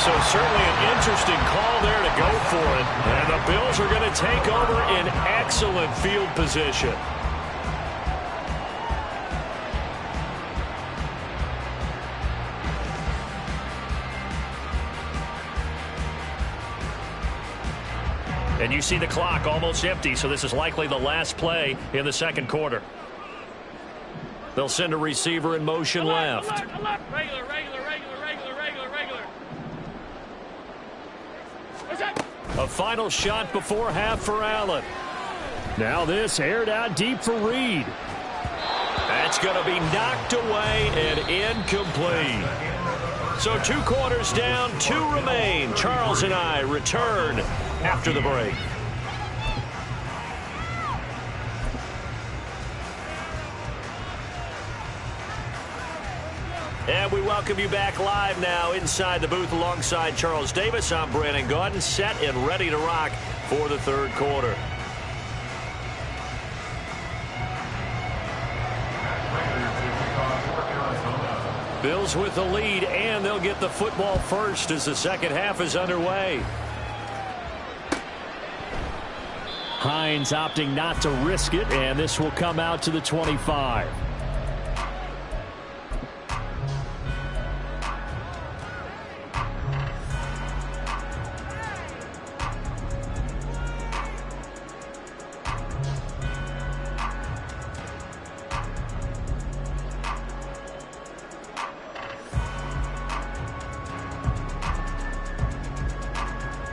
So certainly an interesting call there to go for it. And the Bills are going to take over in excellent field position. And you see the clock almost empty, so this is likely the last play in the second quarter. They'll send a receiver in motion left. Regular. A final shot before half for Allen. Now this aired out deep for Reed. That's going to be knocked away and incomplete. So 2 quarters down, 2 remain. Charles and I return after the break. And we welcome you back live now inside the booth alongside Charles Davis. I'm Brandon Gaudin, set and ready to rock for the third quarter. Bills with the lead, and they'll get the football first as the second half is underway. Hines opting not to risk it, and this will come out to the 25.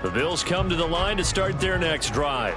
The Bills come to the line to start their next drive.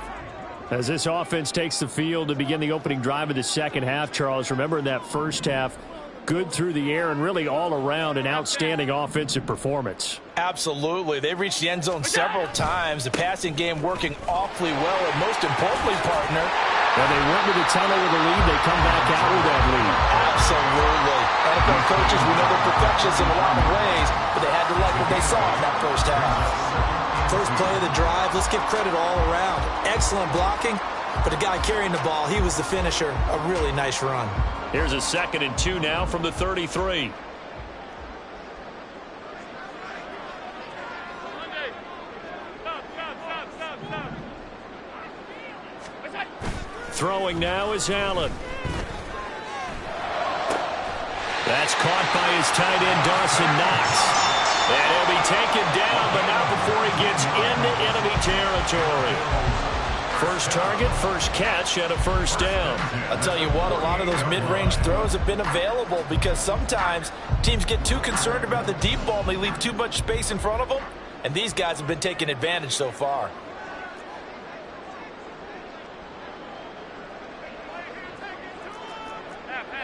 As this offense takes the field to begin the opening drive of the second half, Charles, remember in that first half, good through the air and really all around an outstanding offensive performance. Absolutely. They've reached the end zone several times. The passing game working awfully well, and most importantly, partner, when they went to the tunnel with a lead, they come back out with that lead. Absolutely. NFL coaches, we know they're perfectionists in a lot of ways, but they had to like what they saw in that first half. First play of the drive, let's give credit all around. Excellent blocking, but the guy carrying the ball, he was the finisher. A really nice run. Here's a 2nd and 2 now from the 33. Throwing now is Allen. That's caught by his tight end, Dawson Knox. And he'll be taken down, but not before he gets into enemy territory. First target, first catch, and a first down. I'll tell you what, a lot of those mid-range throws have been available because sometimes teams get too concerned about the deep ball and they leave too much space in front of them. And these guys have been taking advantage so far.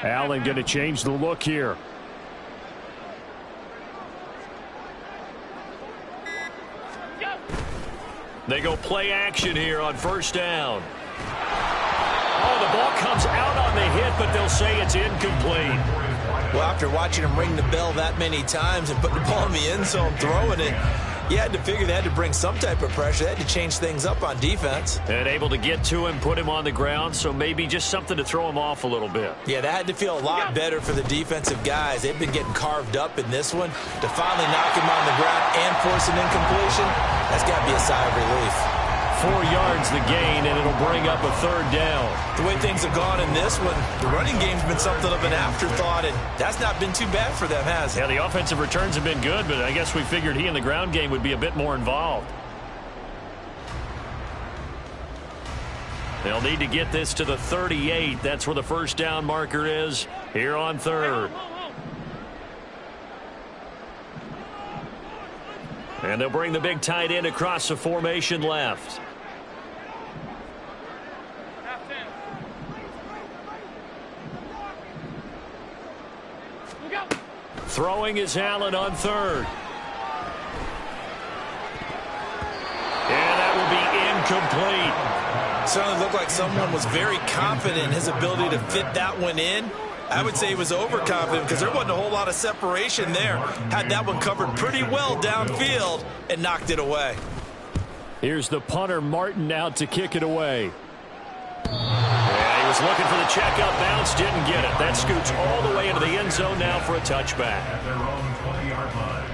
Allen going to change the look here. They go play action here on first down. Oh, the ball comes out on the hit, but they'll say it's incomplete. Well, after watching him ring the bell that many times and putting the ball in the end zone, throwing it, you had to figure they had to bring some type of pressure. They had to change things up on defense. And able to get to him, put him on the ground, so maybe just something to throw him off a little bit. Yeah, that had to feel a lot better for the defensive guys. They've been getting carved up in this one. To finally knock him on the ground and force an incompletion, that's got to be a sigh of relief. 4 yards the gain, and it'll bring up a third down. The way things have gone in this one, the running game's been something of an afterthought, and that's not been too bad for them, has it? Yeah, the offensive returns have been good, but I guess we figured he in the ground game would be a bit more involved. They'll need to get this to the 38. That's where the first down marker is here on third. And they'll bring the big tight end across the formation left. Throwing is Allen on third. And that will be incomplete. Certainly looked like someone was very confident in his ability to fit that one in. I would say he was overconfident because there wasn't a whole lot of separation there. Had that one covered pretty well downfield and knocked it away. Here's the punter, Martin, out to kick it away. Yeah, he was looking for the checkup bounce, didn't get it. That scoots all the way into the end zone now for a touchback. At their own 20-yard line.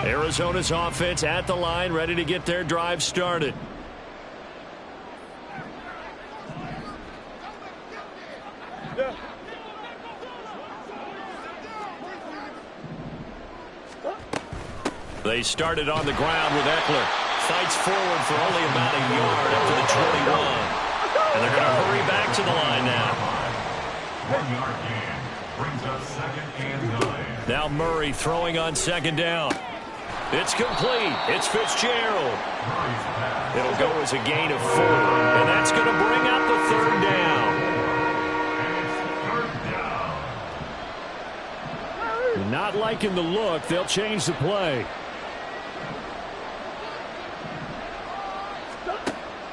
Arizona's offense at the line, ready to get their drive started. They started on the ground with Eckler. Fights forward for only about a yard up to the 21. And they're going to hurry back to the line now. 1-yard gain brings up 2nd and 9. Now Murray throwing on second down. It's complete. It's Fitzgerald. It'll go as a gain of 4. And that's going to bring up the third down. Not liking the look. They'll change the play.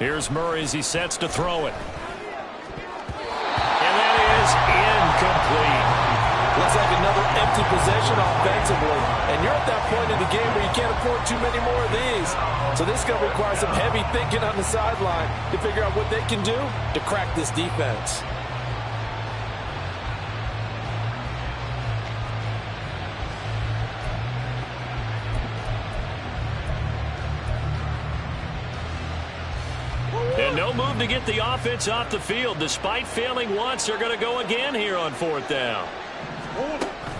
Here's Murray as he sets to throw it. And that is incomplete. Looks like another empty possession offensively. And you're at that point in the game where you can't afford too many more of these. So this is going to require some heavy thinking on the sideline to figure out what they can do to crack this defense. And no move to get the offense off the field. Despite failing once, they're going to go again here on fourth down.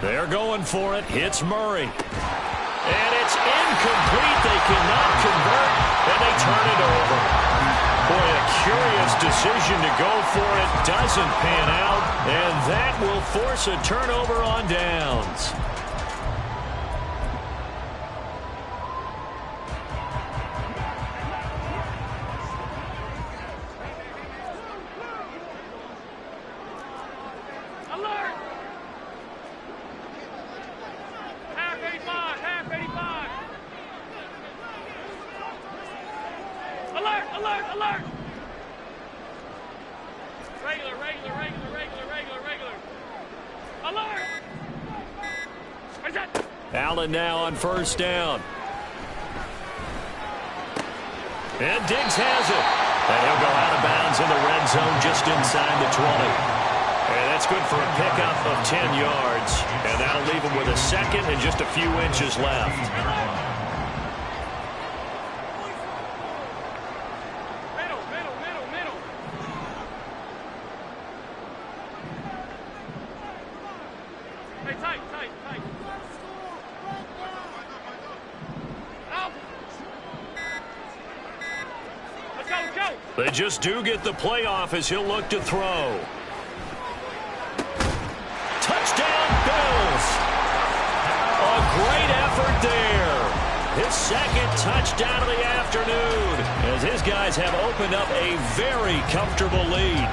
They're going for it. Hits Murray. And it's incomplete. They cannot convert, and they turn it over. Boy, a curious decision to go for it doesn't pan out, and that will force a turnover on downs. Alert! Half 85, half 85. Alert, alert, alert! Regular, regular, regular, regular, regular, regular. Alert! Where's that? Allen now on first down. And Diggs has it. And he'll go out of bounds in the red zone just inside the 20. And that's good for a pickup of 10 yards. And that'll leave him with a second and just a few inches left. Middle, middle, middle, middle. Hey, tight, tight, tight. Out. Let's go, let's go. They just do get the playoff as he'll look to throw. Touchdown, Bills. A great effort there. His second touchdown of the afternoon as his guys have opened up a very comfortable lead.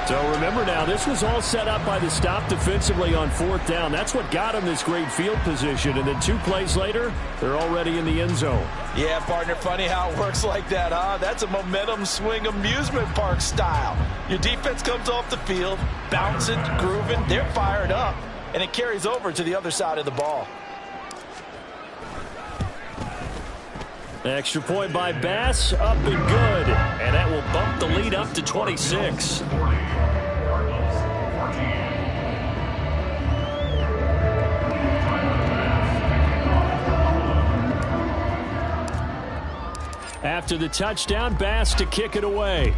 So remember now, this was all set up by the stop defensively on fourth down. That's what got him this great field position. And then 2 plays later, they're already in the end zone. Yeah, partner, funny how it works like that, huh? That's a momentum swing amusement park style. Your defense comes off the field, bouncing, grooving, they're fired up, and it carries over to the other side of the ball. Extra point by Bass, up and good. And that will bump the lead up to 26. After the touchdown, Bass to kick it away.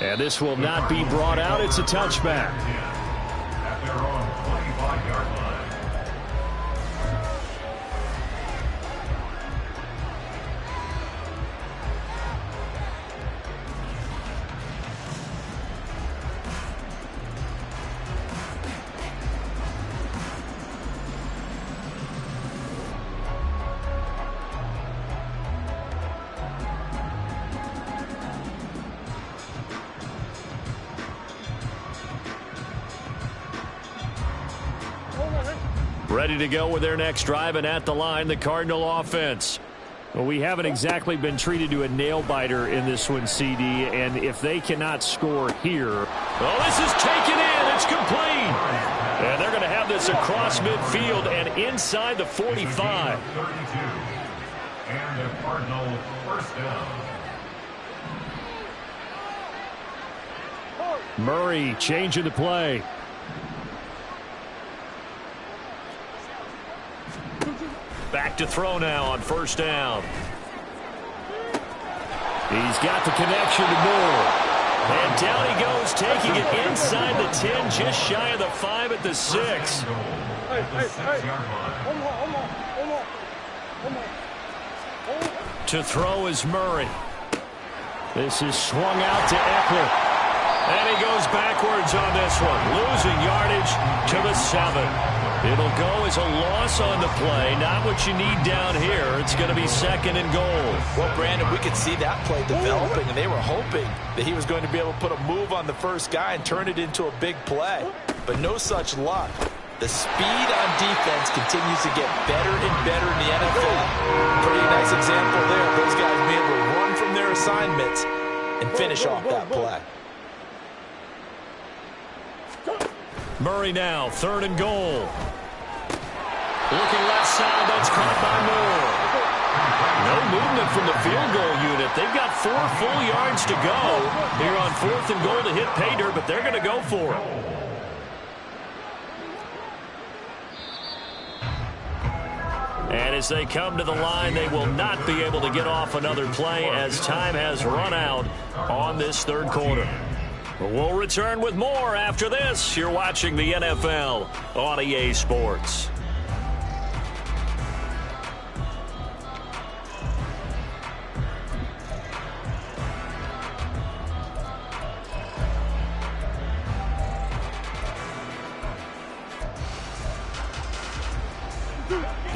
And this will not be brought out. It's a touchback. At their own 25-yard line. Ready to go with their next drive, and at the line, the Cardinal offense. Well, we haven't exactly been treated to a nail-biter in this one, CD, and if they cannot score here... Oh, this is taken in. It's complete. And they're going to have this across midfield and inside the 45. 32. And the Cardinal first down. Murray changing the play. Back to throw now on first down. He's got the connection to Moore. And down he goes, taking it inside the 10, just shy of the 5 at the 6. To throw is Murray. This is swung out to Eckler. And he goes backwards on this one, losing yardage to the 7. It'll go as a loss on the play, not what you need down here. It's going to be second and goal. Well, Brandon, we could see that play developing, and they were hoping that he was going to be able to put a move on the first guy and turn it into a big play. But no such luck. The speed on defense continues to get better and better in the NFL. Pretty nice example there of those guys being able to run from their assignments and finish off that play. Murray now, third and goal. Looking left side, that's caught by Moore. No movement from the field goal unit. They've got 4 full yards to go here on fourth and goal to hit pay dirt, but they're going to go for it. And as they come to the line, they will not be able to get off another play as time has run out on this third quarter. We'll return with more after this. You're watching the NFL on EA Sports.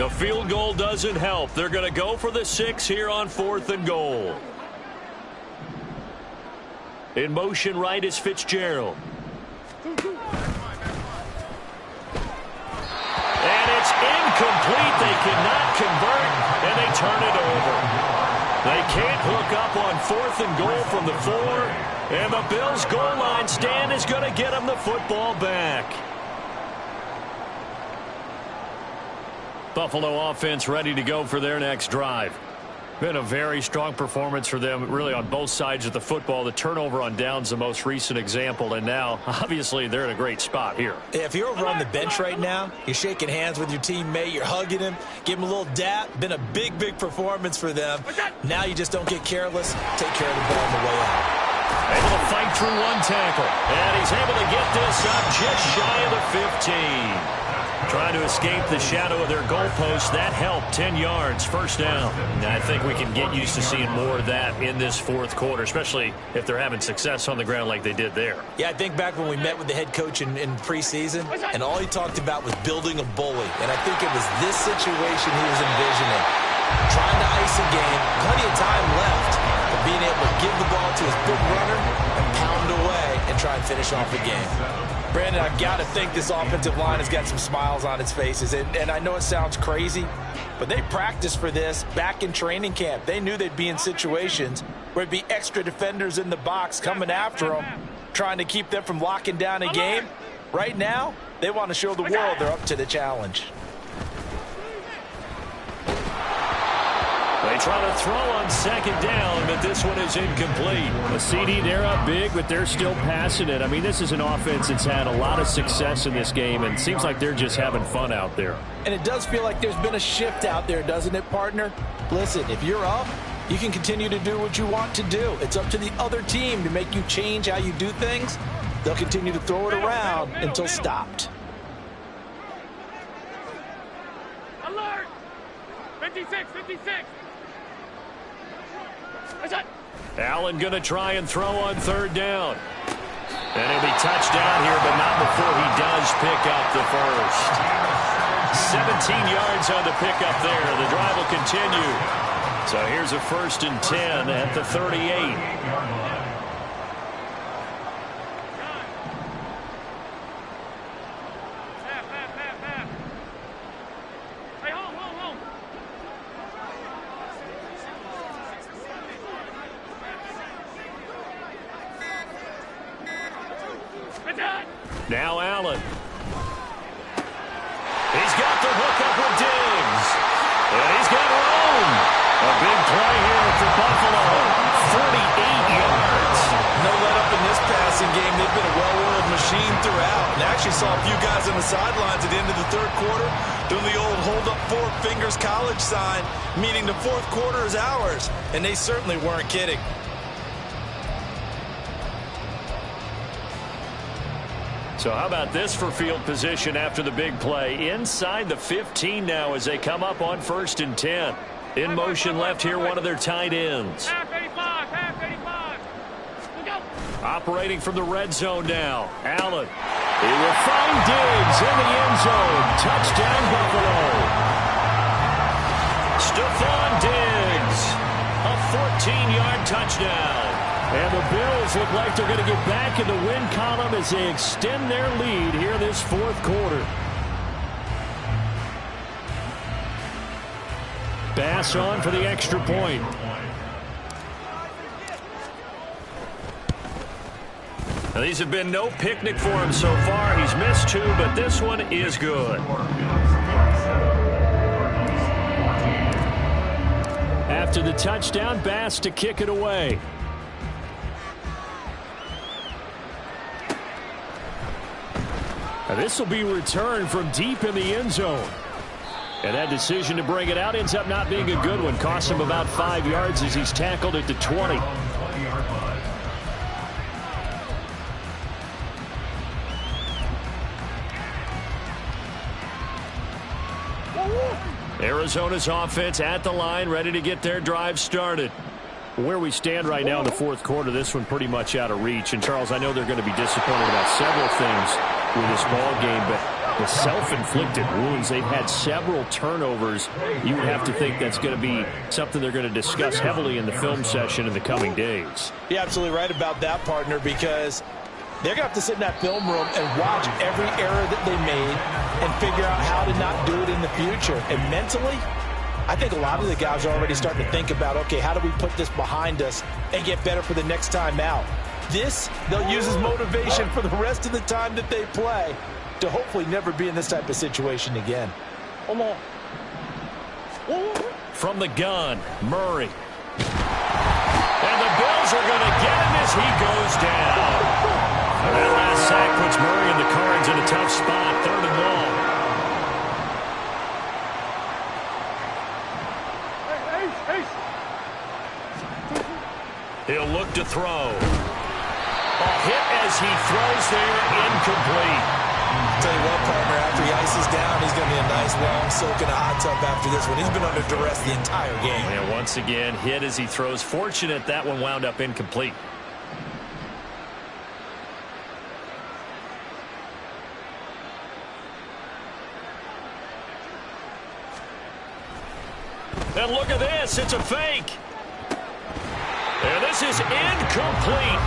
The field goal doesn't help. They're going to go for the 6 here on 4th and goal. In motion right is Fitzgerald. And it's incomplete. They cannot convert, and they turn it over. They can't hook up on 4th and goal from the 4, and the Bills' goal line stand is going to get them the football back. Buffalo offense ready to go for their next drive. Been a very strong performance for them, really, on both sides of the football. The turnover on downs, the most recent example, and now, obviously, they're in a great spot here. Yeah, if you're over on the bench right now, you're shaking hands with your teammate, you're hugging him, give him a little dap. Been a big, big performance for them. Now you just don't get careless. Take care of the ball on the way out. Able to fight through one tackle, and he's able to get this up just shy of the 15. Trying to escape the shadow of their goalpost. That helped. 10 yards, first down. And I think we can get used to seeing more of that in this 4th quarter, especially if they're having success on the ground like they did there. Yeah, I think back when we met with the head coach in preseason, and all he talked about was building a bully. And I think it was this situation he was envisioning. Trying to ice a game, plenty of time left, but being able to give the ball to his big runner and pound away and try and finish off the game. Brandon, I've got to think this offensive line has got some smiles on its faces. And I know it sounds crazy, but they practiced for this back in training camp. They knew they'd be in situations where there'd be extra defenders in the box coming after them, trying to keep them from locking down a game. Right now, they want to show the world they're up to the challenge. They try to throw on 2nd down, but this one is incomplete. The CD, they're up big, but they're still passing it. I mean, this is an offense that's had a lot of success in this game, and it seems like they're just having fun out there. And it does feel like there's been a shift out there, doesn't it, partner? Listen, if you're up, you can continue to do what you want to do. It's up to the other team to make you change how you do things. They'll continue to throw it around until stopped. Alert! 56, 56. Allen going to try and throw on 3rd down. And he'll be touched down here, but not before he does pick up the first. 17 yards on the pickup there. The drive will continue. So here's a 1st and 10 at the 38. Now Allen. He's got the hook up with Diggs. And he's got room. A big play here for Buffalo. 48 yards. No let up in this passing game. They've been a well-oiled machine throughout. And actually saw a few guys on the sidelines at the end of the 3rd quarter doing the old hold up 4 fingers college sign, meaning the 4th quarter is ours. And they certainly weren't kidding. So how about this for field position after the big play? Inside the 15 now as they come up on 1st and 10. In motion left here, one of their tight ends. Half 85, half 85. Look out. Operating from the red zone now. Allen. He will find Diggs in the end zone. Touchdown, Buffalo. Stephon Diggs. A 14-yard touchdown. And the Bills look like they're going to get back in the win column as they extend their lead here this 4th quarter. Bass on for the extra point. Now, these have been no picnic for him so far. He's missed 2, but this one is good. After the touchdown, Bass to kick it away. Now this will be returned from deep in the end zone. And that decision to bring it out ends up not being a good one. Costs him about 5 yards as he's tackled at the 20. Arizona's offense at the line, ready to get their drive started. Where we stand right now in the 4th quarter, this one pretty much out of reach. And, Charles, I know they're going to be disappointed about several things with this ball game, but The self-inflicted wounds. They've had several turnovers. You would have to think that's going to be something they're going to discuss heavily in the film session in the coming days. You're absolutely right about that, partner, because they're going to have to sit in that film room and watch every error that they made and figure out how to not do it in the future. And mentally, I think a lot of the guys are already starting to think about, okay, how do we put this behind us and get better for the next time out? This, they'll use as motivation for the rest of the time that they play to hopefully never be in this type of situation again. From the gun, Murray. And the Bills are going to get him as he goes down. That last sack puts Murray and the Cards in a tough spot, 3rd and long. He'll look to throw. A hit as he throws there, incomplete. Tell you what, partner, after he ices down, he's going to be a nice long soak in a hot tub after this one. He's been under duress the entire game. And once again, hit as he throws. Fortunate that one wound up incomplete. And look at this. It's a fake. And this is incomplete.